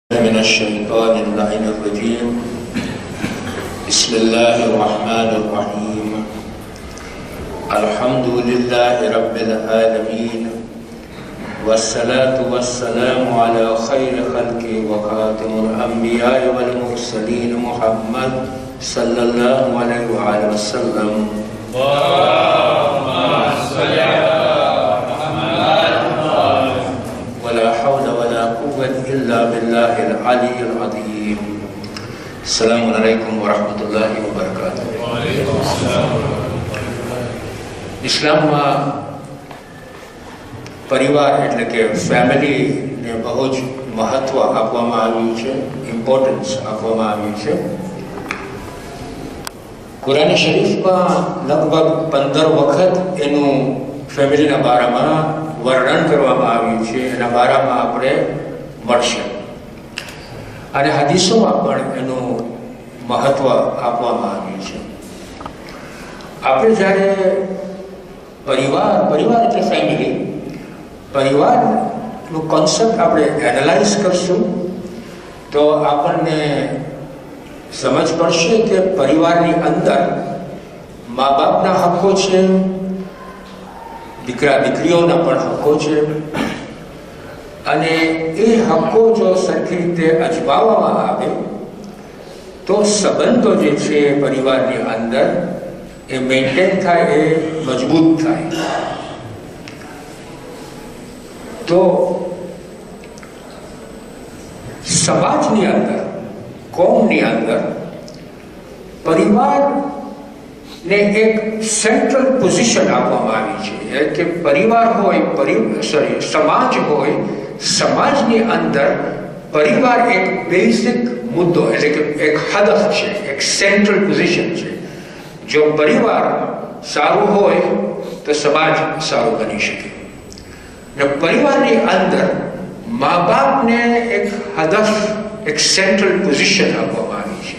من الشيطان اللعين الرجيم. بسم الله الرحمن الرحيم. الحمد لله رب العالمين، والصلاة والسلام على خير خلق وخاتم الأنبياء والمرسلين محمد صلى الله عليه وآله وسلم. اللهم صل على محمد ولا حول ولا قوة إلا بالله العلي العظيم. السلام عليكم ورحمة الله وبركاته. ઇસ્લામમાં પરિવાર એટલે કે ફેમિલીને બહુ જ મહત્વ આપવામાં આવ્યું છે, ઇમ્પોર્ટન્સ આપવામાં આવ્યું છે. કુરાન શરીફમાં લગભગ 15 વખત એનું ફેમિલીના બારામાં વર્ણન કરવામાં આવ્યું છે. એના બારામાં આપણે મળશે અને હદીસોમાં પણ એનું મહત્વ આપવામાં આવ્યું છે. આપણે જ્યારે પરિવાર એટલે ફેમિલી, પરિવારનું કોન્સેપ્ટ આપણે એનાલાઇઝ કરશું તો આપણને સમજ પડશે કે પરિવારની અંદર મા બાપના હક્કો છે, દીકરા દીકરીઓના પણ હક્કો છે અને એ હક્કો જો સરખી રીતે અજમાવવામાં આવે તો સંબંધો જે છે પરિવારની અંદર એ મેન્ટેન થાય, એ મજબૂત થાય. તો સમાજની અંદર, કોમની અંદર પરિવારને એક સેન્ટ્રલ પોઝિશન આપવામાં આવી છે કે પરિવાર હોય, સમાજ હોય, સમાજની અંદર પરિવાર એક બેઝિક મુદ્દો એટલે કે એક હદફ છે, એક સેન્ટ્રલ પોઝિશન છે. જો પરિવાર સારું હોય તો સમાજ સારું બની શકે. ને પરિવારની અંદર મા બાપને એક હદફ, એક સેન્ટ્રલ પોઝિશન આપવામાં આવી છે.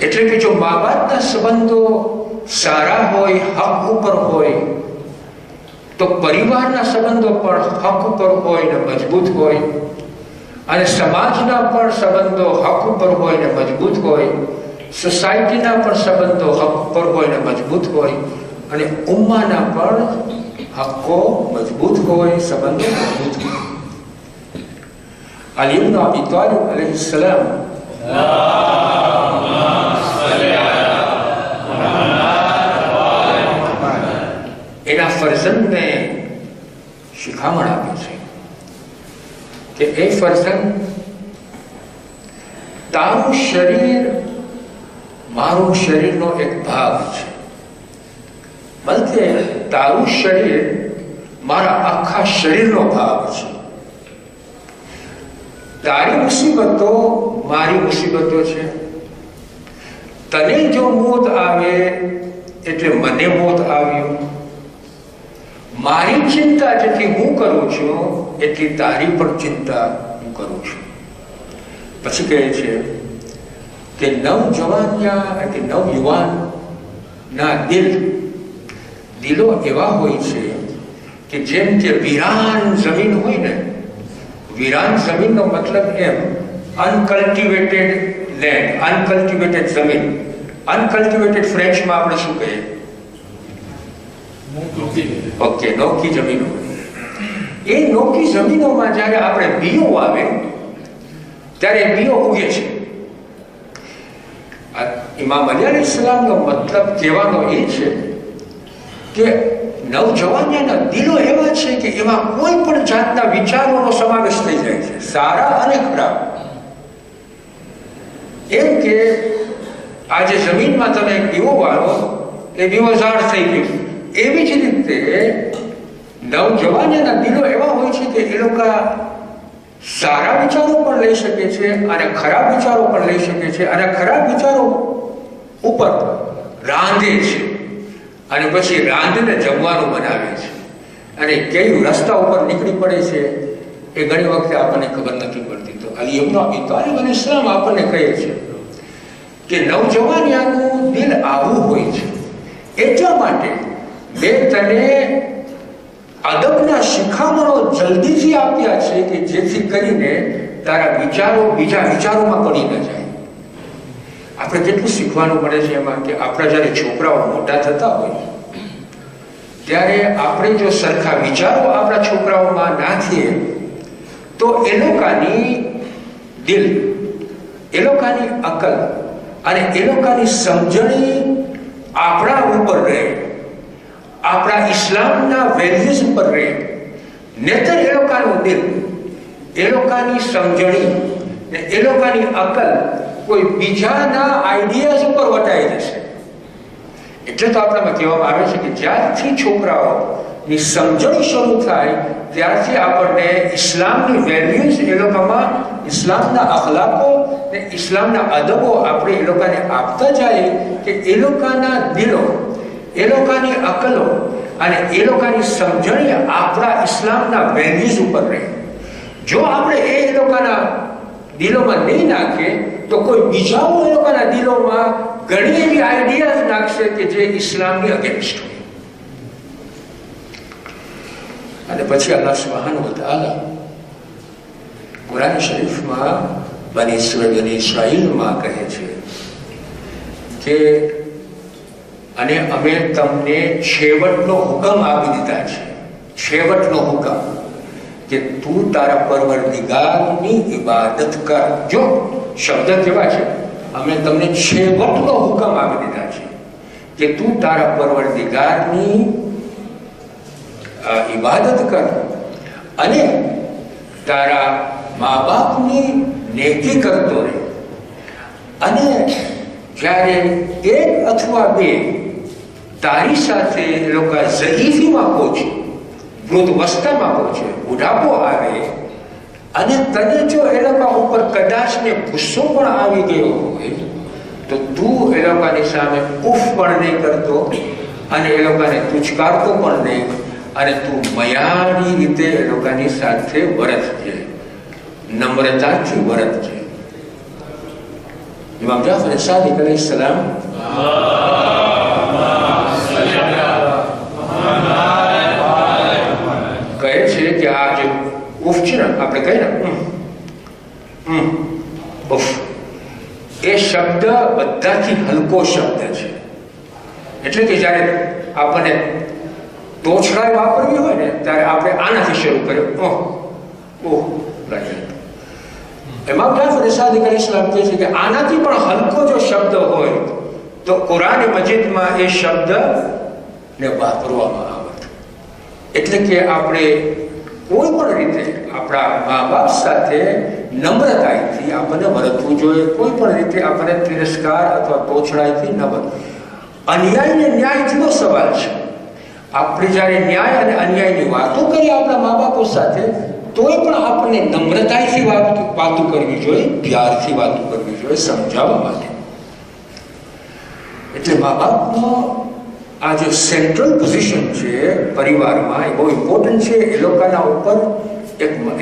એટલે કે જો મા બાપના સંબંધો સારા હોય, હક ઉપર હોય, તો પરિવારના સંબંધો પણ હક ઉપર હોય ને મજબૂત હોય, અને સમાજના પણ સંબંધો હક ઉપર હોય ને મજબૂત હોય, સોસાયટીના પણ સંબંધો હક ઉપર હોય ને મજબૂત હોય, અને ઉમ્માના પણ હક્કો મજબૂત હોય, સંબંધો મજબૂત હોય. અલી ઇબ્ન અબી તાલિબ અલૈહિ સલામ એના ફરઝંદને શિખામણ આપે છે કે એ ફરઝંદ, તારું શરીર મારું શરીરનો એક ભાગ છે, બલકે તારું શરીર મારા આખા શરીરનો ભાગ છે. તારી મુસીબતો મારી મુસીબતો છે. તને જો મોત આવે એટલે મને મોત આવ્યું. મારી ચિંતા જેટલી હું કરું છું એટલી તારી પણ ચિંતા હું કરું છું. પછી કહે છે કે નવજવાનિયા કે નવયુવાનના દિલો એવા હોય છે કે જેમ કે વિરાન જમીન હોય ને, વિરાન જમીનનો મતલબ એમ અનકલ્ટિવેટેડ લેન્ડ, અનકલ્ટિવેટેડ જમીન. અનકલ્ટિવેટેડ ફ્રેન્ચમાં આપણે શું કહીએ? ઓકે, નોકી જમીનો. એ નોકી જમીનોમાં જ્યારે આપણે બીઓ આવે ત્યારે બીઓ ઉગે છે. ઇમામ અલી અલૈહિસ્સલામનો મતલબ કહેવાનો એ છે કે નવજવાનિયાના દિલો એવા છે કે એમાં કોઈ પણ જાતના વિચારોનો સમાવેશ થઈ જાય છે, સારા અને ખરાબ. એમ કે આજે જમીનમાં તમે દીવો વાળો એ દીવો ઝાડ થઈ ગયું. એવી જ રીતે નવજવાનિયાના દિલો એવા હોય છે કે એ લોકો સારા વિચારો પણ લઈ શકે છે અને ખરાબ વિચારો પણ લઈ શકે છે, અને ખરાબ વિચારો ઉપર રાંધે છે અને પછી રાંધને જમવાનું બનાવે છે, અને કઈ રસ્તા ઉપર નીકળી પડે છે એ ઘણી વખતે આપણને ખબર નથી પડતી. તો અલી ઇબ્ન અબી તાલિબ અલૈહિસ સલામ આપણને કહે છે કે નવજવાનિયાનું દિલ આવું હોય છે. એટલા માટે મેં તને અદબના શિખામણો જલ્દીથી આપ્યા છે કે જેથી કરીને તારા વિચારો બીજા વિચારોમાં પડી ન જાય. આપણે કેટલું શીખવાનું મળે છે એમાં કે આપણા જ્યારે છોકરાઓ મોટા થતા હોય ત્યારે આપણે જો સરખા વિચારો આપણા છોકરાઓમાં નાખીએ તો એ લોકોની દિલ, એ લોકોની અકલ અને એ લોકોની સમજણી આપણા ઉપર રહે, આપણા ઇસ્લામના વેલ્યુઝ ઉપર રહે. નહીતર એ લોકોનું દિલ, એ લોકોની સમજણી ને એ લોકોની અકલ કોઈ બીજાના આઈડિયાઝ ઉપર વટાઈ જશે. એટલે તો આપણામાં કહેવામાં આવે છે કે જ્યારથી છોકરાઓની સમજણી શરૂ થાય ત્યારથી આપણને ઇસ્લામની વેલ્યુઝ, એ લોકોમાં ઇસ્લામના અખલાકો ને ઇસ્લામના અદબો આપણે એ લોકોને આપતા જાય કે એ લોકોના દિલો, એ લોકોની અકલો અને એ લોકોની સમજણી આપણા ઇસ્લામના વેલ્યુઝ ઉપર રહે. જો આપણે એ લોકોના દિલોમાં નહીં નાખીએ તો કોઈ બીજાઓ એ લોકોના દિલોમાં ઘણી એવી આઈડિયાઝ નાખશે કે જે ઇસ્લામની અગેન્સ્ટ હોય. અને પછી અલ્લાહ સુબ્હાનહુ વ તઆલા કુરાન શરીફમાં બની ઇસ્રાઈલમાં કહે છે કે અને અમે તમને છેવટનો હુકમ આપી દીધા છે. છેવટનો હુકમ કે તું તારા પરવરદિગારની ઇબાદત કર. જો શબ્દ કેવા છે, અમે તમને છેવટનો હુકમ આપી દીધા છે કે તું તારા પરવરદિગારની ઇબાદત કર અને તારા મા બાપની નેકી કરતો રહે. અને જ્યારે એક અથવા બે તારી સાથે એ લોકો ઝઈફીમાં પહોંચે, વૃદ્ધાવસ્થામાં પહોંચે, બુઢાપો આવે અને તને જો એ લોકો ઉપર કદાચ ને ગુસ્સો પણ આવી ગયો હોય તો તું એ લોકોની સામે ઉફ પણ નહીં કરતો અને એ લોકોને તુચકારતો પણ નહીં અને તું મયાની રીતે એ લોકોની સાથે વર્તજે, નમ્રતાથી વર્તજે. ઇમામ જાફર સાદિક અલૈહિસ્સલામ કહે છે કે આ જે ઉફ છે ને, આપણે કહીએ ને ઉફ, એ શબ્દ બધાથી હલકો શબ્દ છે. એટલે કે જ્યારે આપણને તોછડાઈ વાપરવી હોય ને ત્યારે આપણે આનાથી શરૂ કર્યો, ઓહ ઓહ. ઇમામ જાફર સાદિક અલૈહિસ્સલામ કહે છે કે આનાથી પણ હલકો જો શબ્દ હોય તો કુરાન મજીદમાં એ શબ્દને વાપરવામાં આવે. એટલે કે આપણે કોઈ પણ રીતે આપણા મા બાપ સાથે નમ્રતાથી આપણને વર્તવું જોઈએ. કોઈ પણ રીતે આપણને તિરસ્કાર અથવા તોછડાઈથી ન વર્તવું. અન્યાય ને ન્યાય જુદો સવાલ છે. આપણે જ્યારે ન્યાય અને અન્યાયની વાતો કરીએ આપણા મા બાપો સાથે તોય પણ આપણને નમ્રતાથી વાતો કરવી જોઈએ, પ્યારથી વાતો કરવી જોઈએ, સમજાવવા માટે. એટલે મા બાપનો આ જે સેન્ટ્રલ પોઝિશન છે પરિવારમાં એ બહુ ઇમ્પોર્ટન્ટ છે. એ લોકોના ઉપર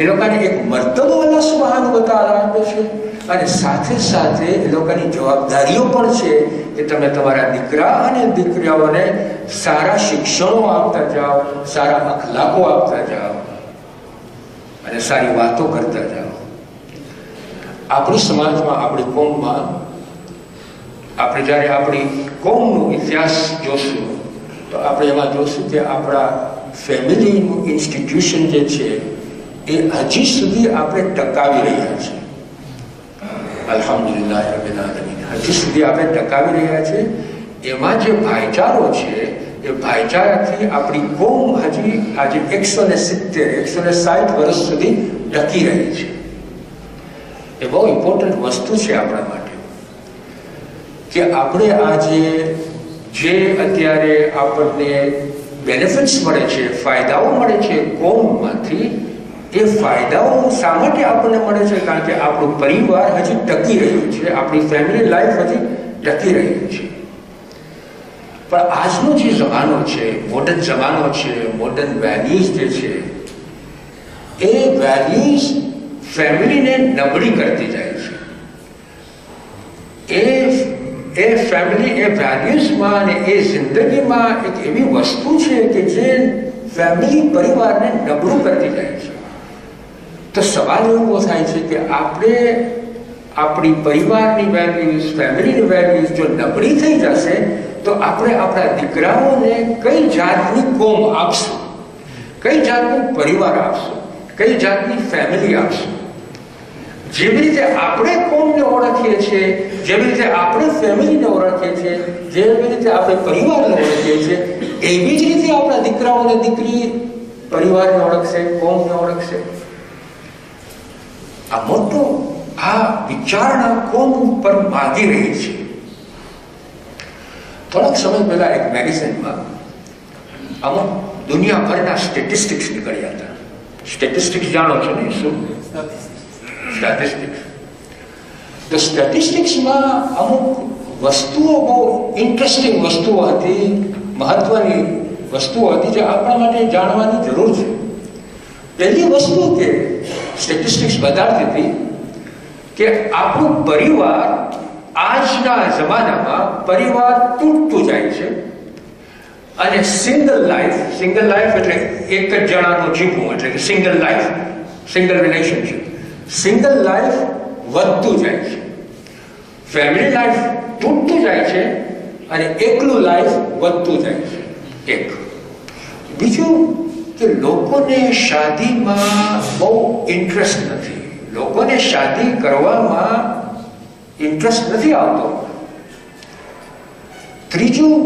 એ લોકોને એક મર્તબો અલ્લાહ સુબ્હાનહુ વ તઆલા આપે છે અને સાથે સાથે એ લોકોની જવાબદારીઓ પણ છે કે તમે તમારા દીકરા અને દીકરીઓને સારા શિક્ષણો આપતા જાઓ, સારા અખલાકો આપતા જાઓ અને સારી વાતો કરતા જાઓ. આપણી સમાજમાં, આપણી કોમમાં, આપણે જ્યારે આપણી કોમનો ઇતિહાસ જોશું તો આપણે એમાં જોશું કે આપણા ફેમિલીનું ઇન્સ્ટિટ્યુશન જે છે એ હજી સુધી આપણે ટકાવી રહ્યા છીએ. અલ્હમ્દુલિલ્લાહ રબ્બિલ આલમીન. હજી સુધી આપણે ટકાવી રહ્યા છીએ. એમાં જે ભાઈચારો છે એ ભાઈચારાથી આપણી કોમ હજી આજે 160 વર્ષ સુધી ટકી રહી છે. એ બહુ ઇમ્પોર્ટન્ટ વસ્તુ છે આપણા માટે કે આપણે આજે જે અત્યારે આપણને બેનિફિટ્સ મળે છે, ફાયદાઓ મળે છે કોમમાંથી, એ ફાયદાઓ શા માટે આપણને મળે છે? કારણ કે આપણું પરિવાર હજી ટકી રહ્યું છે, આપણી ફેમિલી લાઈફ હજી ટકી રહ્યું છે. પણ આજનો જે જમાનો છે, મોડર્ન જમાનો છે, મોડર્ન વેલ્યુઝ જે છે એ વેલ્યુઝ ફેમિલીને નબળી કરતી જાય છે. એ ફેમિલી એ વેલ્યુઝમાં અને એ જિંદગીમાં એક એવી વસ્તુ છે કે જે ફેમિલી પરિવારને નબળું કરતી જાય છે. તો તો સવાલ એવો થાય છે કે આપણે આપણી પરિવારની વેલ્યુઝ, ફેમિલીની વેલ્યુઝ જો નબળી થઈ જશે તો આપણે આપણા દીકરાઓને કઈ જાતની કોમ આપશું, કઈ જાતનું પરિવાર આપશું, કઈ જાતની ફેમિલી આપશું? જેવી રીતે આપણે કોમને ઓળખીએ છીએ, જેવી રીતે આપણે ફેમિલીને ઓળખીએ છીએ, જેવી રીતે આપણે પરિવારને ઓળખીએ છીએ, એવી જ રીતે આપણા દીકરાઓને દીકરી પરિવારને ઓળખશે, કોમને ઓળખશે. આ મોટો આ વિચારણા કોમ ઉપર માગી રહી છે. થોડાક સમય પહેલા એક મેગેઝિનમાં અમુક દુનિયાભરના સ્ટેટિસ્ટિક્સ નીકળ્યા હતા. સ્ટેટિસ્ટિક્સ જાણો છો ને? શું સ્ટેટિસ્ટિક્સ? તો સ્ટેટિસ્ટિક્સમાં અમુક વસ્તુઓ બહુ ઇન્ટરેસ્ટિંગ વસ્તુઓ હતી, મહત્વની વસ્તુઓ હતી જે આપણા માટે જાણવાની જરૂર છે. પહેલી વસ્તુ કે સ્ટેટિસ્ટિક્સ બતાવતી હતી કે આપણું પરિવાર આજના જમાનામાં પરિવાર તૂટતું જાય છે અને સિંગલ લાઈફ એટલે એક જ જણાનું જીવવું, એટલે કે single life, single relationship, single life વધતું જાય છે. ફેમિલી લાઈફ તૂટતું જાય છે અને એકલું લાઈફ વધતું જાય છે. એક બીજું કે લોકોને શાદીમાં બહુ ઇન્ટરેસ્ટ નથી, લોકોને શાદી કરવામાં ઇન્ટરેસ્ટ નથી આવતો. ત્રીજું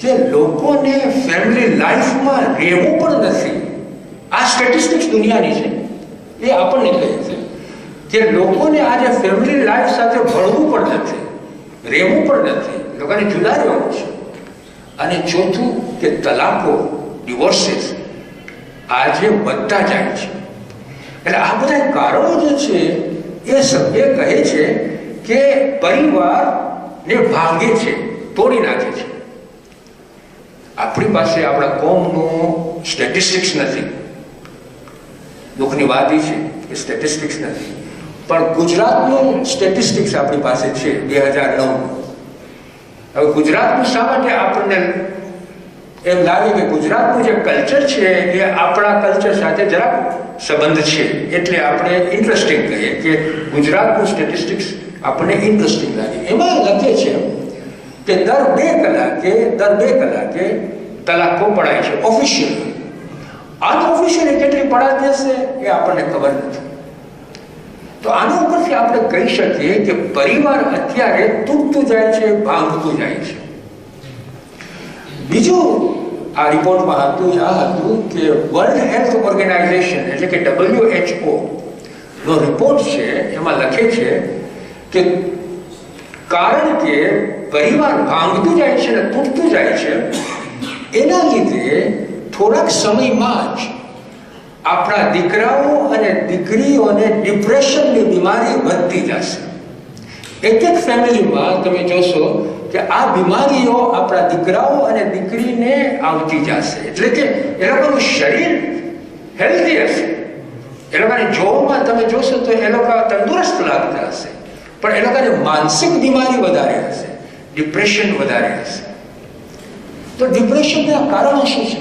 કે લોકોને ફેમિલી લાઈફમાં રહેવું પણ નથી. આ સ્ટેટિસ્ટિક્સ દુનિયાની છે, એ આપણને કહે છે કે લોકોને આજે ફેમિલી લાઈફ સાથે ભળવું પણ નથી, રહેવું પણ નથી, લોકોને જુદા રહેવું છે. અને ચોથું કે તલાકો, ડિવોર્સીસ આજે વધતા જાય છે. એટલે આ બધા કારણો જે છે એ સભ્ય કહે છે કે પરિવારને ભાંગે છે, તોડી નાખે છે. આપણી પાસે આપણા કોમનું સ્ટેટિસ્ટિક્સ નથી. દુઃખની વાત એ છે કે સ્ટેટિસ્ટિક્સ નથી, પણ ગુજરાતનું સ્ટેટિસ્ટિક્સ આપણી પાસે છે 2009. હવે ગુજરાતનું શા માટે આપણને એમ લાગે કે ગુજરાતનું જે કલ્ચર છે એ આપણા કલ્ચર સાથે જરાક સંબંધ છે, એટલે આપણે ઇન્ટરેસ્ટિંગ કહીએ કે ગુજરાતનું સ્ટેટિસ્ટિક્સ આપણને ઇન્ટરેસ્ટિંગ લાગે. એમાં લખે છે કે દર બે કલાકે તલાકો પડાય છે ઓફિશિયલી. અનઓફિશિયલી કેટલી પડાતી હશે એ આપણને ખબર નથી. તો આના ઉપરથી આપણે કહી શકીએ કે પરિવાર અત્યારે તૂટતું જાય છે, ભાંગતું જાય છે. બીજું આ રિપોર્ટમાં હતું કે વર્લ્ડ હેલ્થ ઓર્ગેનાઇઝેશન એટલે કે WHO નો રિપોર્ટ છે, એમાં લખે છે કે કારણ કે પરિવાર ભાંગતું જાય છે ને તૂટતું જાય છે, એના લીધે થોડાક સમયમાં જ આપણા દીકરાઓ અને દીકરીઓને ડિપ્રેશનની બીમારી વધતી જશે. એક ફેમિલીમાં તમે જોશો કે આ બીમારીઓ આપણા દીકરાઓ અને દીકરીને આવતી જશે. એટલે કે એ લોકોનું શરીર હેલ્ધી હશે, એ લોકોને જોવામાં તમે જોશો તો એ લોકો તંદુરસ્ત લાગતા હશે, પણ એ લોકોને માનસિક બીમારી વધારે હશે, ડિપ્રેશન વધારે હશે. તો ડિપ્રેશનના કારણો શું છે?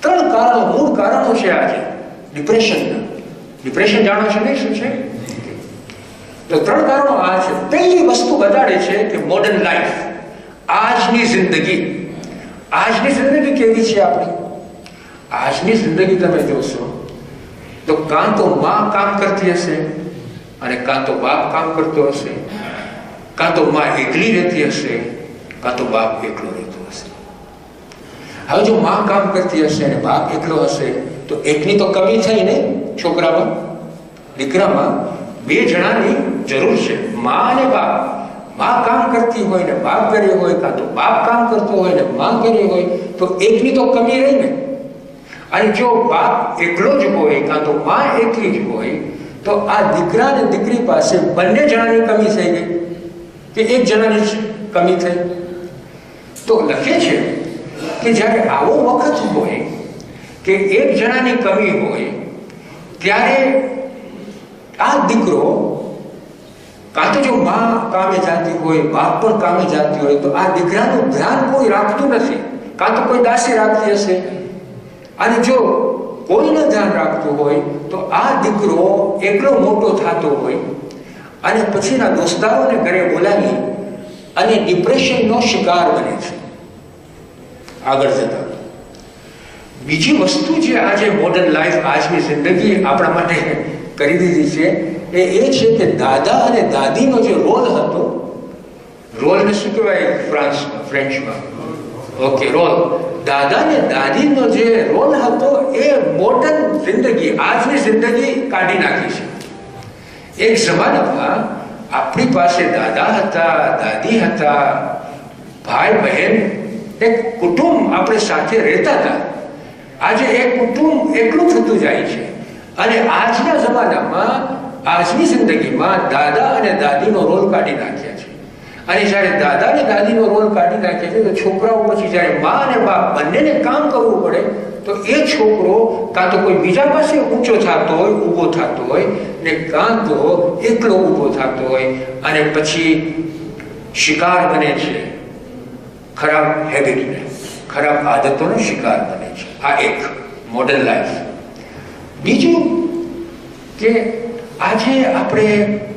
3 કારણો, મૂળ કારણો છે આજે ડિપ્રેશનના. ડિપ્રેશન જાણો છો નહીં શું છે? તો 3 કારણો આ છે. પહેલી વસ્તુ બતાડે છે કે મોડર્ન લાઈફ, આજની જિંદગી કેવી છે આપણી? આજની જિંદગી તમે જોશો તો કાં તો માં કામ કરતી હશે અને કાં તો બાપ કામ કરતો હશે, કાં તો માં એકલી રહેતી હશે, કાં તો બાપ એકલો રહેતો હશે. હવે જો માં કામ કરતી હશે અને બાપ એકલો હશે તો એકની તો કમી થઈ ને છોકરામાં, દીકરામાં. 2 જણાની જરૂર છે, માં અને બાપ. માં કામ કરતી હોય ને બાપ ઘરે હોય, કાં તો બાપ કામ કરતો હોય ને માં ઘરે હોય, તો એકની તો કમી રહી ને. અને જો બાપ એકલો જ હોય કાં તો માં એકલી જ હોય તો આ દીકરા અને દીકરી પાસે બંને જણાની કમી થઈ ગઈ કે એક જણાની જ કમી થઈ. તો લખે છે કે જ્યારે આવો વખત હોય કે એક જણાની કમી હોય ત્યારે આ દીકરો કાં તો જો માં કામે જાતી હોય, બાપ પણ કામે જાતી હોય, તો આ દીકરાનું ધ્યાન કોઈ રાખતું નથી, કાં તો કોઈ દાસી રાખતી હશે. અને જો કોઈને ધ્યાન રાખતું હોય તો આ દીકરો એકલો મોટો થતો હોય અને પછીના દોસ્તારોને ઘરે બોલાવી અને ડિપ્રેશનનો શિકાર બને છે આગળ જતા. બીજી વસ્તુ જે આજે મોડર્ન લાઈફ, આજની જિંદગી આપણા માટે કરી દીધી છે એ છે કે દાદા અને દાદીનો જે રોલ હતો, રોલને શું કહેવાય ફ્રેન્ચમાં? Okay, role. દાદા ને દાદીનો જે રોલ હતો એ મોડર્ન જિંદગી, આજની જિંદગી કાઢી નાખી છે. એક જમાનામાં આપણી પાસે દાદા હતા, દાદી હતા, ભાઈ બહેન, એક કુટુંબ આપણે સાથે રહેતા હતા. આજે એક કુટુંબ એકલું થતું જાય છે અને આજના જમાનામાં, આજની જિંદગીમાં દાદા અને દાદીનો રોલ કાઢી નાખ્યા છે. અને જ્યારે દાદા અને દાદીનો રોલ કાઢી નાખે છે તો છોકરાઓ પછી જ્યારે મા અને બાપ બંનેને કામ કરવું પડે તો એ છોકરો કાં તો કોઈ બીજા પાસે ઊંચો થતો હોય, ઊભો થતો હોય, ને કાં તો એકલો ઊભો થતો હોય અને પછી શિકાર બને છે ખરાબ હેબિટને, ખરાબ આદતોનો શિકાર બને છે. આ એક મોડર્ન લાઈફ. બીજું કે આજે આપણે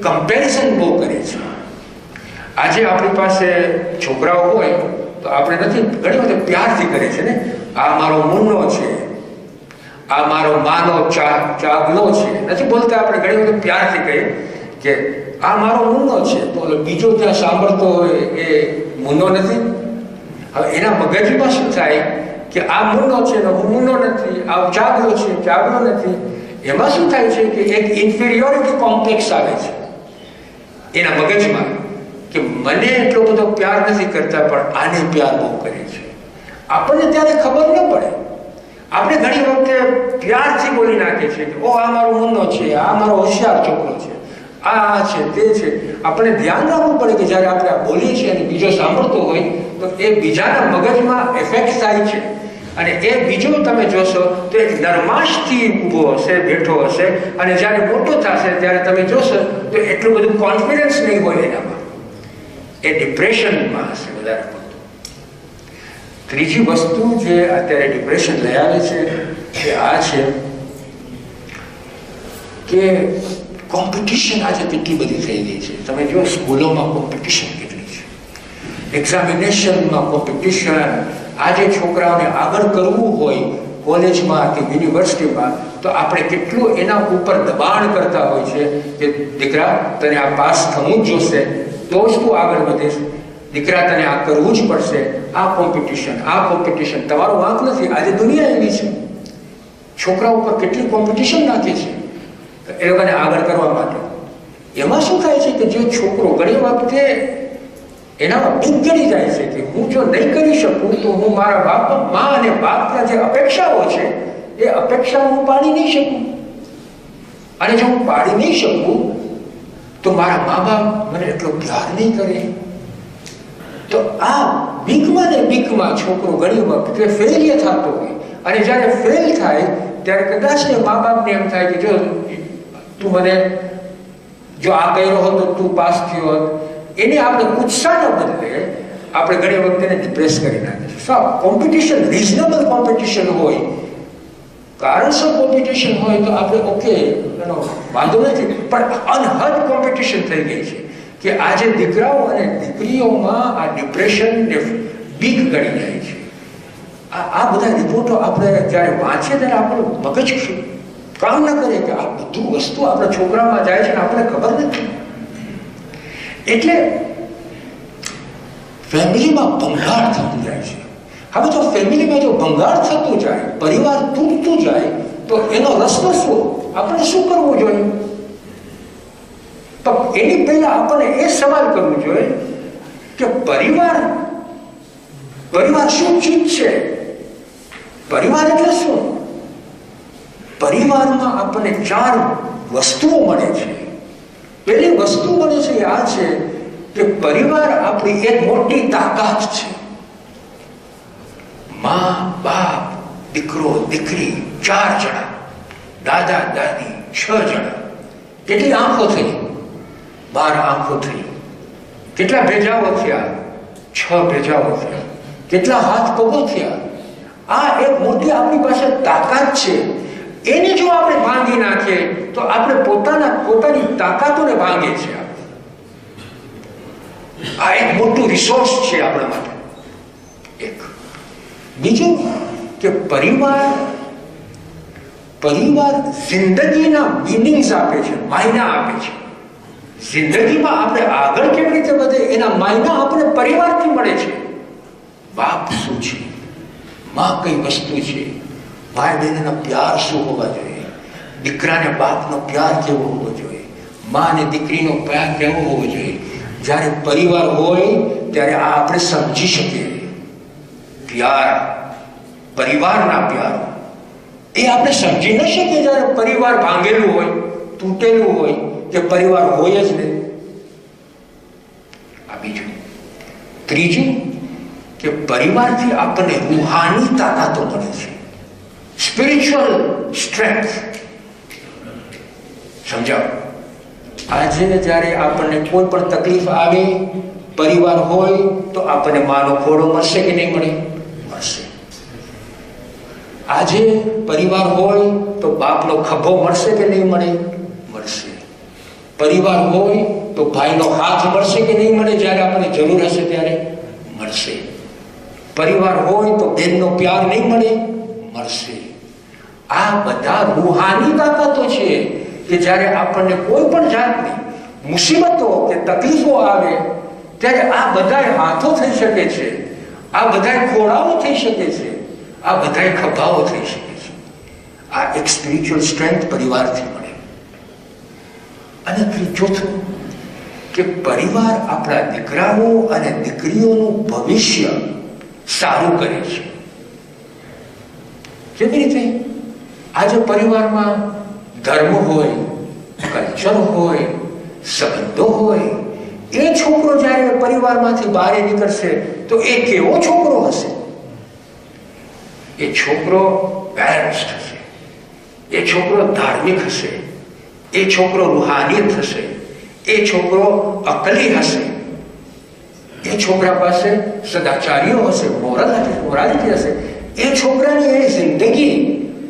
કમ્પેરિઝન બહુ કરીએ છીએ. આજે આપણી પાસે છોકરાઓ હોય તો આપણે નથી, ઘણી વખત પ્યારથી કરે છે ને, આ મારો મુન્નો છે, આ મારો માનો ચાગલો છે, નથી બોલતા આપણે, ઘણી વખત પ્યારથી કહીએ કે આ મારો મુન્નો છે. તો બીજો ત્યાં સાંભળતો હોય એ મુન્નો નથી. હવે એના મગજમાં શું થાય કે આ મુન્નો છે ને હું મુન્નો નથી, આ ચાગલો છે, ચાગલો નથી. એમાં શું થાય છે કે એક ઇન્ફિરિયોરિટી કોમ્પ્લેક્સ આવે છે એના મગજમાં કે મને એટલો બધો પ્યાર નથી કરતા પણ આને પ્યાર બહુ કરે છે. આપણને ત્યારે ખબર ન પડે. આપણે ઘણી વખતે પ્યારથી બોલી નાખીએ છીએ કે ઓ આ મારો મુન્નો છે, આ મારો હોશિયાર છોકરો છે, આ છે, તે છે. આપણે ધ્યાન રાખવું પડે કે જ્યારે આપણે આ બોલીએ છીએ અને બીજો સાંભળતો હોય તો એ બીજાના મગજમાં એફેક્ટ થાય છે. અને એ બીજો તમે જોશો તો એક નરમાશથી ઊભો હશે, બેઠો હશે, અને જ્યારે મોટો થશે ત્યારે તમે જોશો તો એટલું બધું કોન્ફિડન્સ નહીં હોય એનામાં, એ ડિપ્રેશનમાં હશે વધારે પડતું. ત્રીજી વસ્તુ જે અત્યારે ડિપ્રેશન લઈ આવે છે એ આ છે કે કોમ્પિટિશન આજે કેટલી બધી થઈ ગઈ છે. તમે જો સ્કૂલોમાં કોમ્પિટિશન કેટલી છે, એક્ઝામિનેશનમાં કોમ્પિટિશન. આજે છોકરાઓને આગળ કરવું હોય કોલેજમાં કે યુનિવર્સિટીમાં તો આપણે કેટલું એના ઉપર દબાણ કરતા હોય છે કે દીકરા તને આ પાસ થવું જ જોશે તો જ તું આગળ વધીશ, દીકરા તને આ કરવું જ પડશે. આ કોમ્પિટિશન, આ કોમ્પિટિશન. તમારો વાંક નથી, આજે દુનિયા એવી છે. છોકરા ઉપર કેટલી કોમ્પિટિશન નાખે છે એ લોકોને આગળ કરવા માટે. એમાં શું થાય છે કે જે છોકરો ઘણી વખતે એનામાં બીક ગળી જાય છે કે હું જો નહીં કરી શકું તો હું મારા મા અને બાપના જે અપેક્ષાઓ છે એ અપેક્ષાઓ હું પાડી નહીં શકું, અને જો હું પાડી નહીં શકું તો મારા મા બાપ મને એટલો પ્યાર નહીં કરે. તો આ બીકમાં ને બીકમાં છોકરો ઘણી વખતે ફેલિયર થતો હોય, અને જ્યારે ફેલ થાય ત્યારે કદાચ ને મા બાપને એમ થાય કે જો તું મને જો આ કર્યો હોત તો તું પાસ થયો હોત. એને આપણે ઉત્સાહના બદલે આપણે ઘણી વખતે એને ડિપ્રેસ કરી નાખીશું. શું કોમ્પિટિશન રિઝનેબલ કોમ્પિટિશન હોય, કારણસર કોમ્પિટિશન હોય તો આપણે ઓકે એનો વાંધો નથી, પણ અનહદ કોમ્પિટિશન થઈ ગઈ છે કે આજે દીકરાઓ અને દીકરીઓમાં આ ડિપ્રેશન બીક ગણી જાય છે. આ બધા રિપોર્ટો આપણે જ્યારે વાંચીએ ત્યારે આપણું મગજ કામ ન કરે કે આ બધું વસ્તુ આપણા છોકરામાં જાય છે ને આપણે ખબર નથી. એટલે ફેમિલીમાં ભંગાર થતું જાય છે. હવે જો ફેમિલીમાં જો ભંગાર થતું જાય, પરિવાર તૂટતું જાય તો એનો રસ્તો શું? આપણે શું કરવું જોઈએ? તો એની પહેલા આપણને એ સવાલ કરવો જોઈએ કે પરિવાર શું ચીજ છે? પરિવાર એટલે શું? પરિવારમાં આપણને 4 વસ્તુઓ મળે છે. પહેલી વસ્તુ મળે છે એ આ છે કે પરિવાર આપણી એક મોટી તાકાત છે. મા, બાપ, દીકરો, દીકરી, 4 જણા, દાદા, દાદી 6 જણા. કેટલી આંખો થઈ? 12 આંખો થઈ. કેટલા ભેજાઓ થયા? 6 ભેજાઓ થયા. કેટલા હાથ પગો થયા? આ એક મોટી આપણી પાસે તાકાત છે. એને જો આપણે ભાંગી નાખીએ તો આપણે પોતાની તાકાતોને ભાંગે છે. આ એક મોટું રિસોર્સ છે આપણા માટે. એક બીજું કે પરિવાર જિંદગીના મિનિંગ્સ આપે છે, માયના આપે છે. જિંદગીમાં આપણે આગળ કેવી રીતે વધે એના માયના આપણે પરિવારથી મળે છે. બાપ શું છે, માં કઈ વસ્તુ છે, ભાઈ બહેનના પ્યાર શું હોવા જોઈએ, દીકરાને બાપનો પ્યાર કેવો હોવો જોઈએ, માં અને દીકરીનો પ્યાર કેવો હોવો જોઈએ. જ્યારે પરિવાર હોય ત્યારે આ આપણે સમજી શકીએ. પ્યાર, પરિવારના પ્યાર એ આપણે સમજી ન શકીએ જ્યારે પરિવાર ભાંગેલું હોય, તૂટેલું હોય કે પરિવાર હોય જ નહીં. આ બીજું. ત્રીજું કે પરિવારથી આપણને રૂહાની તાકાતો મળે છે, સ્પિરિચ્યુઅલ સ્ટ્રેન્થ. સમજાવો, આજે જ્યારે આપણને કોઈ પણ તકલીફ આવે, પરિવાર હોય તો આપણને માનો ખોડો મળશે કે નહીં મળે? મળશે. આજે પરિવાર હોય તો બાપનો ખભો મળશે કે નહીં મળે? મળશે. પરિવાર હોય તો ભાઈનો હાથ મળશે કે નહીં મળે? જ્યારે આપણને જરૂર હશે ત્યારે મળશે. પરિવાર હોય તો બહેનનો પ્યાર નહીં મળે? મળશે. આ બધા રૂહાની તાકાતો છે કે જ્યારે આપણને કોઈ પણ જાતની મુસીબતો કે તકલીફો આવે ત્યારે આ બધા હાથો થઈ શકે છે, આ બધા ખોળાઓ થઈ શકે છે, આ બધા ખભાઓ થઈ શકે છે. આ એક સ્પિરિચ્યુઅલ સ્ટ્રેન્થ પરિવારથી મળે. અને ચોથું કે પરિવાર આપણા દીકરાઓ અને દીકરીઓનું ભવિષ્ય સારું કરે છે. કેવી રીતે? આજે પરિવારમાં ધર્મ હોય, કલ્ચર હોય, સંબંધો હોય, એ છોકરો જ્યારે પરિવારમાંથી બહાર નીકળશે તો એ કેવો છોકરો હશે? એ છોકરો બેલેન્સ હશે, એ છોકરો ધાર્મિક હશે, એ છોકરો રૂહાનિયત હશે, એ છોકરો અકલી હશે, એ છોકરા પાસે સદાચારીઓ હશે, મોરાલિટી હશે. એ છોકરાની એ જિંદગી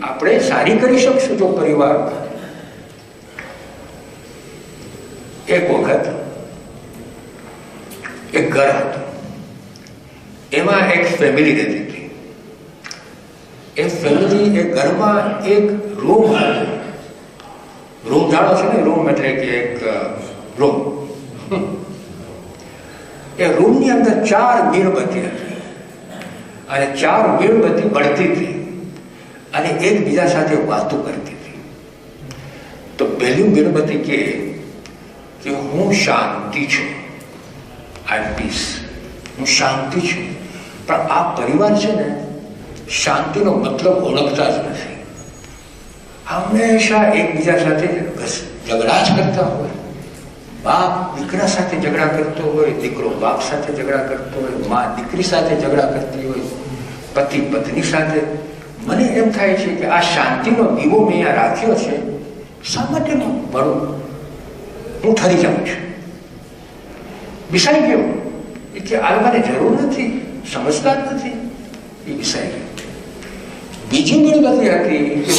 આપણે સારી કરી શકશું જો પરિવાર. એક વખત એક ઘર હતું, એમાં એક ફેમિલી રહેતી હતી. એ ફેમિલી, એ ઘરમાં એક રૂમ હતો. રૂમ જાણો છો ને? રૂમ એટલે કે એક રૂમ. એ રૂમની અંદર 4 મીણબત્તી હતી અને 4 મીણબત્તી બળતી હતી અને એકબીજા સાથે વાતો કરતી હતી. તો પહેલી મીણબત્તી કે હું શાંતિ છું, આઈ એમ પીસ, હું શાંતિ છું. પણ આ પરિવાર છે ને, શાંતિનો મતલબ ઓળખતા જ નથી. હંમેશા એકબીજા સાથે ઝઘડા જ કરતા હોય. બાપ દીકરા સાથે ઝઘડા કરતો હોય, દીકરો બાપ સાથે ઝઘડા કરતો હોય, મા દીકરી સાથે ઝઘડા કરતી હોય, પતિ પત્ની સાથે. મને એમ થાય છે કે આ શાંતિનો દીવો મેં અહીંયા રાખ્યો છે, શા માટે ભરું? હું ઠરી જાઉં છું, વિસાઈ ગયો. એ કે આ લોકોને જરૂર નથી, સમજતા જ નથી, એ વિસાઈ ગયો. બીજી મીણબત્તી હતી કે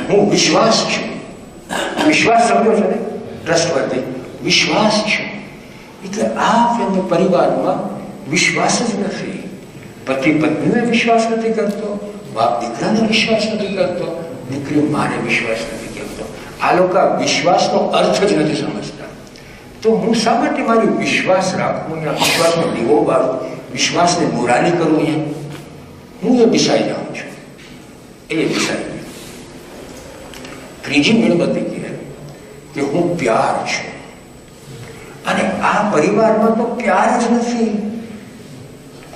હું વિશ્વાસ છું. વિશ્વાસ સમજો છો ને? ટ્રસ્ટવર્ધી, વિશ્વાસ છું. એટલે આ પરિવારમાં વિશ્વાસ જ નથી. પતિ પત્નીને વિશ્વાસ નથી કરતો, બાપ દીકરાને વિશ્વાસ નથી કરતો, દીકરી માને વિશ્વાસ નથી કરતો. આ લોકો વિશ્વાસનો અર્થ જ નથી સમજતા. તો હું શા માટે મારી વિશ્વાસ રાખું, વિશ્વાસનો દીવો બાળું, વિશ્વાસને મોરાલી કરું? અહીંયા હું એ વિસાઈ જાઉં છું. એ વિસાઈ ગયું. ત્રીજી મીણબત્તી કહે કે હું પ્યાર છું. અને આ પરિવારમાં તો પ્યાર જ નથી,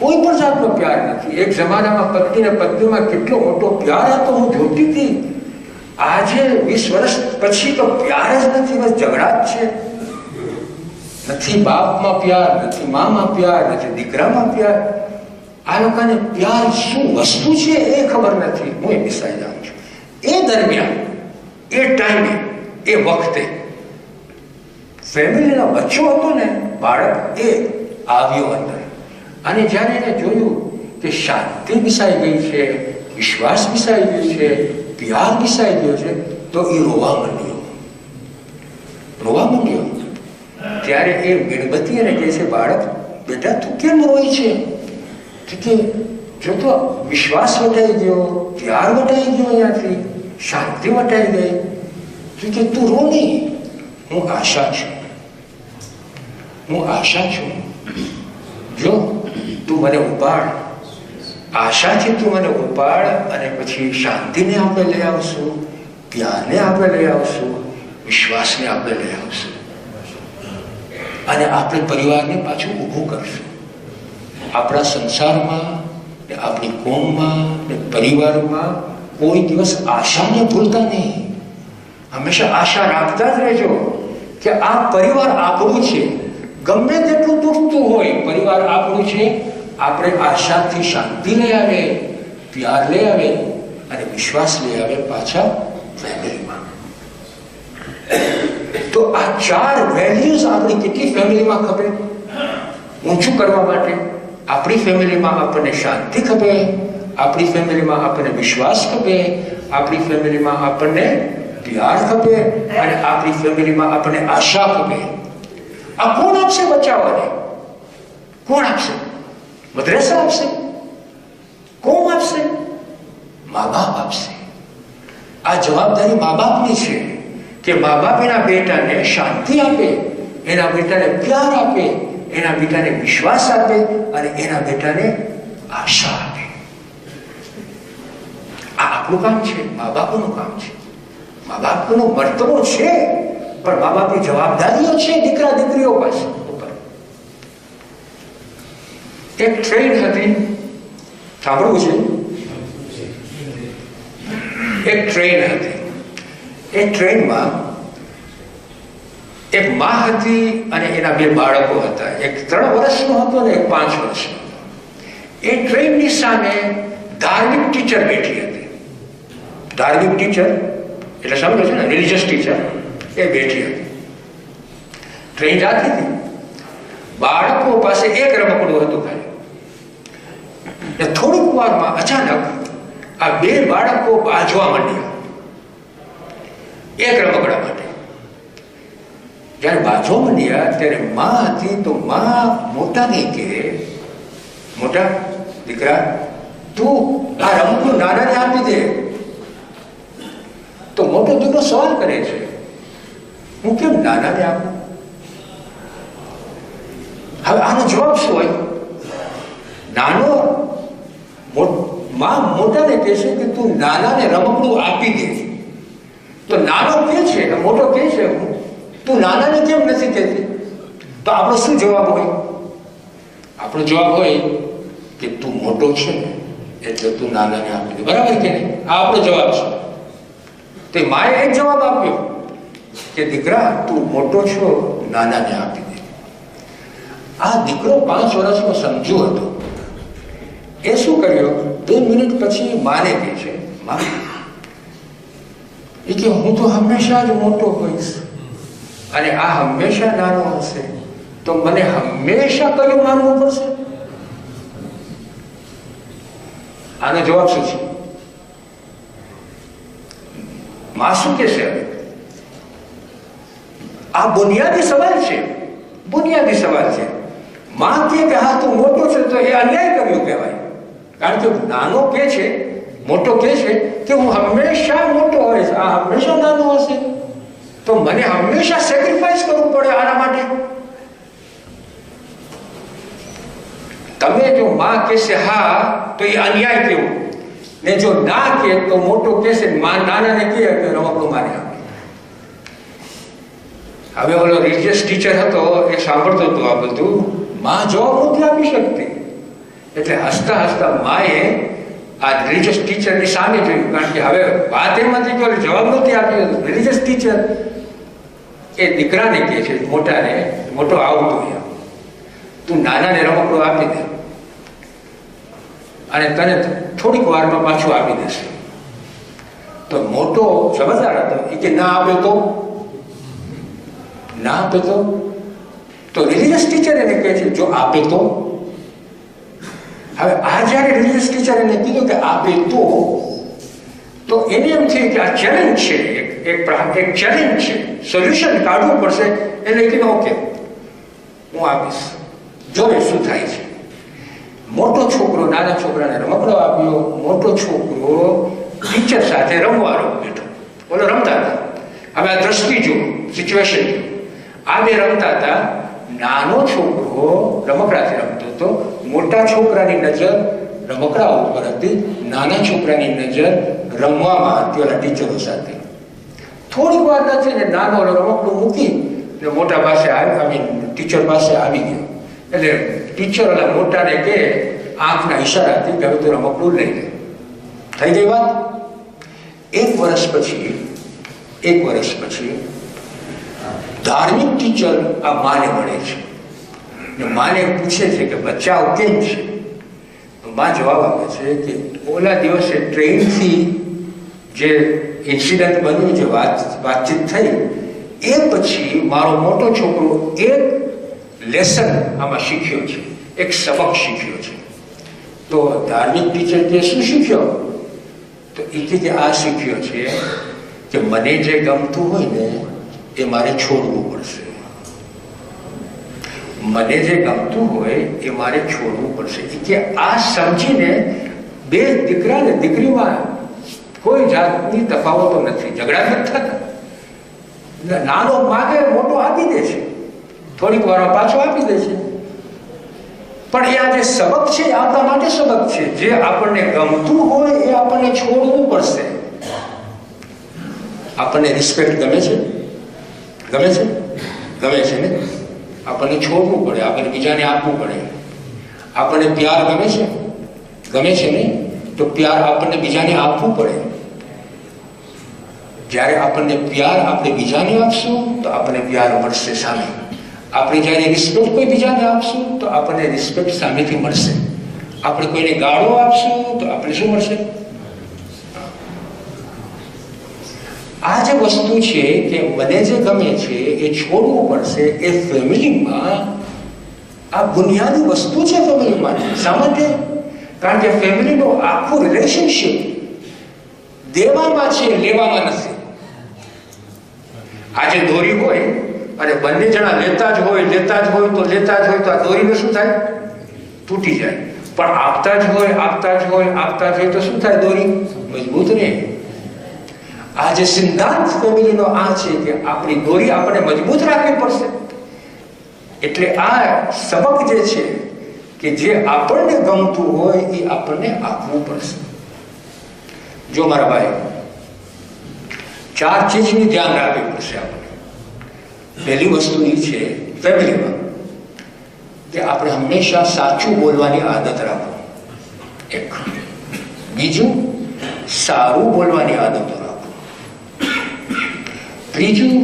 કોઈ પણ જાતનો પ્યાર નથી. એક જમાનામાં પત્નીને પત્નીમાં કેટલો મોટો પ્યાર હતો, હું જોતી હતી. આજે 20 વર્ષ પછી તો પ્યાર જ નથી, બસ ઝઘડા જ છે. નથી બાપમાં પ્યાર, નથી મામાં પ્યાર, નથી દીકરામાં પ્યાર. આ લોકોને પ્યાર શું વસ્તુ છે એ ખબર નથી. હું એ વિસાઈ જાઉં છું. એ દરમિયાન, એ ટાઈમે, એ વખતે ફેમિલીનો બચ્ચો હતો ને, બાળક, એ આવ્યો અંદર. અને જ્યારે એને જોયું કે શાંતિ વિસાઈ ગઈ છે, વિશ્વાસ વિસાઈ ગયું છે, પ્યાર દિસાઈ ગયો છે તો એ રોવા માંડ્યો. ત્યારે એ મીણબત્તી એને કહે છે, બાળક બેટા તું કેમ રોય છે? કે જો તો વિશ્વાસ વટાઈ ગયો, પ્યાર વટાઈ ગયો, અહીંયાથી શાંતિ વટાઈ ગઈ. કે તું રો નહીં, હું આશા છું. જો તું મને ઉપાડ, આશાથી તું મને ઉપાડ, અને પછી શાંતિને આપણે લઈ આવશું, પ્યારને આપણે લઈ આવશું, વિશ્વાસને આપણે લઈ આવશું, અને આપણે પરિવારને પાછું ઊભું કરશું. આપણા સંસારમાં ને આપણી કોમમાં ને પરિવારમાં કોઈ દિવસ આશાને ભૂલતા નહીં. હંમેશા આશા રાખતા જ રહેજો કે આ પરિવાર આપણું છે. ગમે તેટલું તૂટતું હોય, પરિવાર આપણું છે. આપણે આશાથી શાંતિ લઈ આવે, પ્યાર લઈ આવે અને વિશ્વાસ લઈ આવે પાછા ફેમિલીમાં. તો આ 4 વેલ્યુઝ આપણી કેટલી ફેમિલીમાં ખપે ઊંચું કરવા માટે? આપણી ફેમિલીમાં આપણને શાંતિ ખપે, આપણી ફેમિલીમાં આપણને વિશ્વાસ ખપે, આપણી ફેમિલીમાં આપણને પ્યાર ખપે, અને આપણી ફેમિલીમાં આપણને આશા ખપે. આ કોણ આપશે બચાવવાને? કોણ આપશે? મદ્રેસા આપશે? કોણ આપશે? મા બાપ આપશે. આ જવાબદારી મા બાપની છે કે મા બાપ એના બેટાને શાંતિ આપે, એના બેટાને પ્યાર આપે, એના બેટાને વિશ્વાસ આપે, અને એના બેટાને આશા આપે. આ આપણું કામ છે, મા બાપનું કામ છે. મા બાપનો મર્તબો છે, પણ મા બાપની જવાબદારીઓ છે દીકરા દીકરીઓ પાસે ઉપર. એક ટ્રેન હતી, સાંભળવું છે? એક ટ્રેન હતી. એ ટ્રેનમાં એક માં હતી અને એના 2 બાળકો હતા. એક 3 વર્ષનો હતો ને એક 5 વર્ષનો. એ ટ્રેનની સામે ધાર્મિક ટીચર બેઠી હતી. ધાર્મિક ટીચર એટલે સમજો છો ને, રિલિજિયસ ટીચર, એ બેઠી હતી. ટ્રેન જાતી હતી. બાળકો પાસે એક રમકડું હતું ખાલી. થોડીક વારમાં અચાનક આ 2 બાળકો બાજવા માંડ્યા એક રમકડા માટે. જયારે બાજવા માંડ્યા ત્યારે માં હતી, તો માં મોટાને કહે, મોટા દીકરા તું આ રમકડું નાનાને આપી દે. તો મોટો દીકરો સવાલ કરે છે, હું કેમ નાનાને આપું? હવે આનો જવાબ શું હોય? નાનો માં મોટાને કહે છે કે તું નાનાને રમકડું આપી દે. તો નાનો કે છે, મોટો કે છે તું નાનાને કેમ નથી કહેતી? તો આપણો શું જવાબ હોય? આપણો જવાબ હોય કે તું મોટો છે ને એટલે તું નાનાને આપી દે. બરાબર કે નહીં? આ આપણો જવાબ છે. તો માએ એક જવાબ આપ્યો કે દીકરા તું મોટો છો, નાનાને આપી દે. આ દીકરો 5 વર્ષનો સમજુ હતો. એ શું કર્યો? 2 મિનિટ પછી માને કહે છે, માં એ કે હું તો હંમેશા જ મોટો હોઈશ અને આ હંમેશા નાનો હશે, તો મને હંમેશા કયું માનવું પડશે? આનો જવાબ શું છે? માં શું કહેશે? આ બુનિયાદી સવાલ છે. બુનિયાદી સવાલ છે. માં કે હા તું મોટો છે તો એ અન્યાય કર્યો કહેવાય. કારણ કે નાનો કે છે, મોટો કે છે કે હું હંમેશા મોટો હોઈશ, આ હંમેશા નાનો હશે, તો મને હંમેશા સેક્રિફાઈસ કરવું પડે આના માટે. તમે જો માં કહેશે હા તો એ અન્યાય કેવો, ને જો ના કે તો મોટો કહેશે, માં નાનાને કહે કે રમકડું મારે આપે. હવે ઓલો રિલિજિયસ ટીચર હતો, એ સાંભળતો હતો આ બધું. માં જવાબ નથી આપી શકતી, એટલે હસતા હસતા માએ આ રિલિજિયસ ટીચરની સામે જોયું. કારણ કે હવે વાત એમાંથી કે જવાબ નથી આપ્યો. રિલિજિયસ ટીચર એ દીકરાને કહે છે, મોટાને, મોટો આવતો તું નાનાને રમકડું આપી દે અને તને થોડીક વારમાં પાછું આપી દેશે. તો મોટો સમજદાર હતો, એ કે ના આપે તો? ના આપે તો રિલિજિયસ ટીચર એને કહે છે જો આપે તો? હવે આ જયારે રિલિજિયસ ટીચર એને કીધું કે આપે તો તો એને એમ થયું કે આ ચેલેન્જ છે, એક ચેલેન્જ છે, સોલ્યુશન કાઢવું પડશે. એટલે કીધું ઓકે હું આપીશ, જોવે શું થાય છે. મોટો છોકરો નાના છોકરાને રમકડો આપ્યો. મોટો છોકરો ટીચર સાથે રમવા બેઠો. બોલો રમતા હતા. હવે આ દ્રષ્ટિ જુઓ, સિચ્યુએશન જુઓ. આ બે રમતા હતા. નાનો છોકરો રમકડાથી રમતો હતો. મોટા છોકરાની નજર રમકડા ઉપર હતી. નાના છોકરાની નજર રમવામાં હતી ઓલા ટીચરો સાથે. થોડીક વાર નથી ને નાનો રમકડું મૂકી ને મોટા પાસે ટીચર પાસે આવી ગયો. એટલે ટીચર ઓલા મોટાને કે આંખના ઈશારાથી કે હવે તો રમકડું લઈ લે. થઈ ગઈ વાત. એક વર્ષ પછી ધાર્મિક ટીચર આ માને મળે છે ને માને પૂછે છે કે બચ્ચા કેમ છે. માં જવાબ આપે છે કે ઓલા દિવસે ટ્રેનથી જે ઇન્સિડન્ટ બન્યું, જે વાતચીત થઈ, એ પછી મારો મોટો છોકરો એક લેસન આમાં શીખ્યો છે, એક સબક શીખ્યો છે. તો ધાર્મિક ટીચર કે શું શીખ્યો? તો એ કે આ શીખ્યો છે કે મને જે ગમતું હોય ને એ મારે છોડવું પડશે. મને જે ગમતું હોય એ મારે છોડવું પડશે. કે આ સમજીને બે દીકરા ને દીકરીમાં કોઈ જાતની તફાવતો નથી, ઝઘડા નથી થતા. નાનો માગે મોટો આપી દે છે, થોડીક વાર પાછો આપી દે છે. પણ એ આ જે સબક છે એ આપણા માટે સબક છે. જે આપણને ગમતું હોય એ આપણને છોડવું પડશે. આપણને રિસ્પેક્ટ ગમે છે ને, આપણને છોડવું પડે, આપણને બીજાને આપવું પડે. આપણને પ્યાર ગમે છે ને, તો પ્યાર આપણને બીજાને આપવું પડે. જ્યારે આપણને પ્યાર આપણે બીજાને આપશું તો આપણને પ્યાર મળશે સામે. આપણે જ્યારે રિસ્પેક્ટ કોઈ બીજાને આપશું તો આપણને રિસ્પેક્ટ સામેથી મળશે. આપણે કોઈને ગાળો આપશું તો આપણે શું મળશે? આ જે વસ્તુ છે કે મને જે ગમે છે એ છોડવું પડશે, એ ફેમિલીમાં આ બુનિયાદી વસ્તુ છે. ફેમિલીમાં શા માટે? કારણ કે ફેમિલીનું આખું રિલેશનશિપ દેવામાં છે, લેવામાં નથી. આજે દોરી હોય અને બંને જણા લેતા જ હોય તો આ દોરીને શું થાય? તૂટી જાય. પણ આપતા જ હોય તો શું થાય? દોરી મજબૂત રહે. આ જે સિદ્ધાંત ફેમિલીનો આ છે કે આપણી દોરી આપણે મજબૂત રાખવી પડશે. એટલે આ સબક જે છે કે જે આપણને ગમતું હોય એ આપણને આપવું પડશે. જો મારા ભાઈ, 4 ચીજની ધ્યાન રાખવી પડશે આપણે. પહેલી વસ્તુ એ છે ફેમિલીમાં કે આપણે હંમેશા સાચું બોલવાની આદત રાખો. એક. બીજું, સારું બોલવાની આદતો રાખો. ત્રીજું,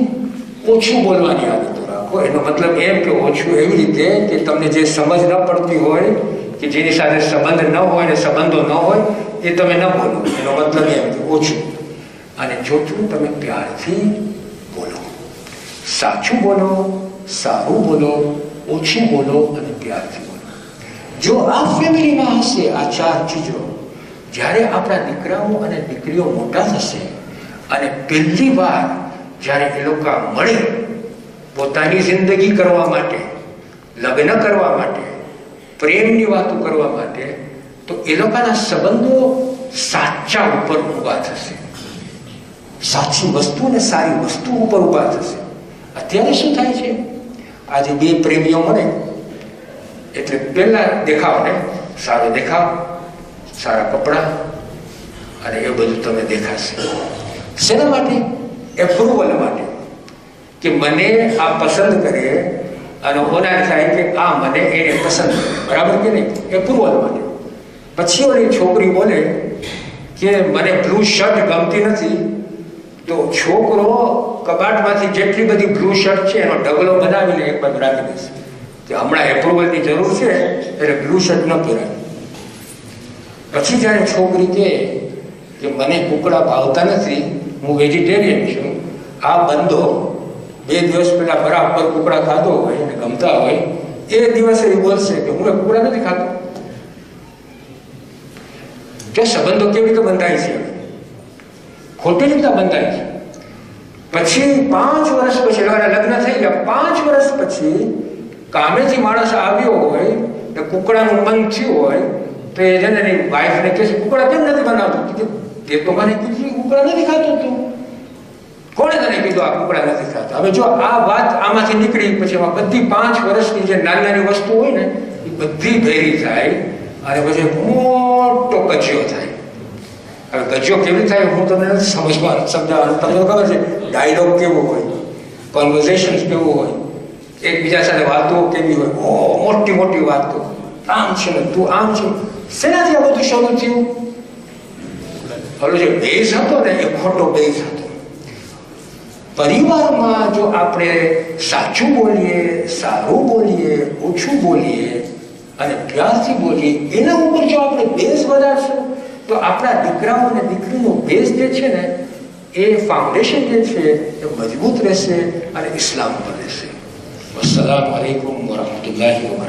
ઓછું બોલવાની આદતો રાખો. એનો મતલબ એમ કે ઓછું એવી રીતે કે તમને જે સમજ ન પડતી હોય, કે જેની સાથે સંબંધ ન હોય ને સંબંધો ન હોય, એ તમે ન બોલો. એનો મતલબ એમ કે ઓછું. અને ચોથું, તમે પ્યારથી બોલો. સાચું બોલો, સારું બોલો, ઓછું બોલો અને પ્યારથી બોલો. જો આ ફેમિલીમાં હશે આ 4 ચીજો, જ્યારે આપણા દીકરાઓ અને દીકરીઓ મોટા થશે અને પહેલી વાર જ્યારે એ લોકો મળે પોતાની જિંદગી કરવા માટે, લગ્ન કરવા માટે, પ્રેમની વાતો કરવા માટે, તો એ લોકોના સંબંધો સાચા ઉપર ઊભા થશે. સાચી વસ્તુ ને સારી વસ્તુ ઉપર ઊભા થશે. અત્યારે શું થાય છે? આજે બે પ્રેમીઓ મળે એટલે પહેલા દેખાવ ને, સારો દેખાવ, સારા કપડા અને એ બધું તમે દેખાશે. શેના માટે? એપ્રુવલ માટે. કે મને આ પસંદ કરે અને ઓના થાય કે આ મને એને પસંદ કરે. બરાબર કે નહીં? એપ્રુવલ માટે. પછી ઓલી છોકરી બોલે કે મને બ્લુ શર્ટ ગમતી નથી, તો છોકરો કબાટમાંથી જેટલી બધી બ્લુ શર્ટ છે એનો ઢગલો બનાવીને એક બાજુ રાખી દેશે કે હમણાં એપ્રુવલની જરૂર છે એટલે બ્લુ શર્ટ ન પહેરાય. પછી જ્યારે છોકરી કે મને કુકડા ભાવતા નથી, હું વેજીટેરિયન છું, આ બંધો 2 દિવસ પહેલા બરાબર કુકડા ખાધો હોય અને ગમતા હોય, એ દિવસે એ બોલશે કે હું કુકડા નથી ખાતો. જો સંબંધો કેવી રીતે બંધાય છે? ખોટી રીતે બંધાય છે. પછી 5 વર્ષ પછી લગ્ન થઈ ગયા, 5 વર્ષ પછી કામેથી માણસ આવ્યો હોય ને કુકડાનું મન થયું હોય તો એ જેને વાઈફને કહે છે કુકડા કેમ નથી બનાવતું? તે તો મને કીધું કુકડા નથી ખાતું તું. કોણે તને કીધું આ કુકડા નથી ખાતા? હવે જો આ વાત આમાંથી નીકળી પછી એમાં બધી 5 વર્ષની જે નાની નાની વસ્તુ હોય ને એ બધી ભેરી થાય અને પછી મોટો કજિયો થાય. હવે ગજિયો કેવી થાય હું તમને નથી સમજાવવાનું. તમને ખબર છે ડાયલોગ કેવો હોય, કોન્વર્ઝેશન કેવું હોય, એકબીજા સાથે વાતો કેવી હોય, મોટી મોટી વાતો, આમ છે ને તું આમ છે. શેનાથી આ બધું શરૂ થયું? હવે જે બેઝ હતો ને એ ખોટો બેઝ હતો. પરિવારમાં જો આપણે સાચું બોલીએ, સારું બોલીએ, ઓછું બોલીએ અને પ્યારથી બોલીએ, એના ઉપર જો આપણે બેઝ વધારશું તો આપણા દીકરાઓ અને દીકરીનો બેઝ જે છે ને એ ફાઉન્ડેશન જે છે એ મજબૂત રહેશે અને ઇસ્લામ પર રહેશે. અસ્સલામુ અલૈકુમ વરહમતુલ્લાહિ વબરકાતુહુ.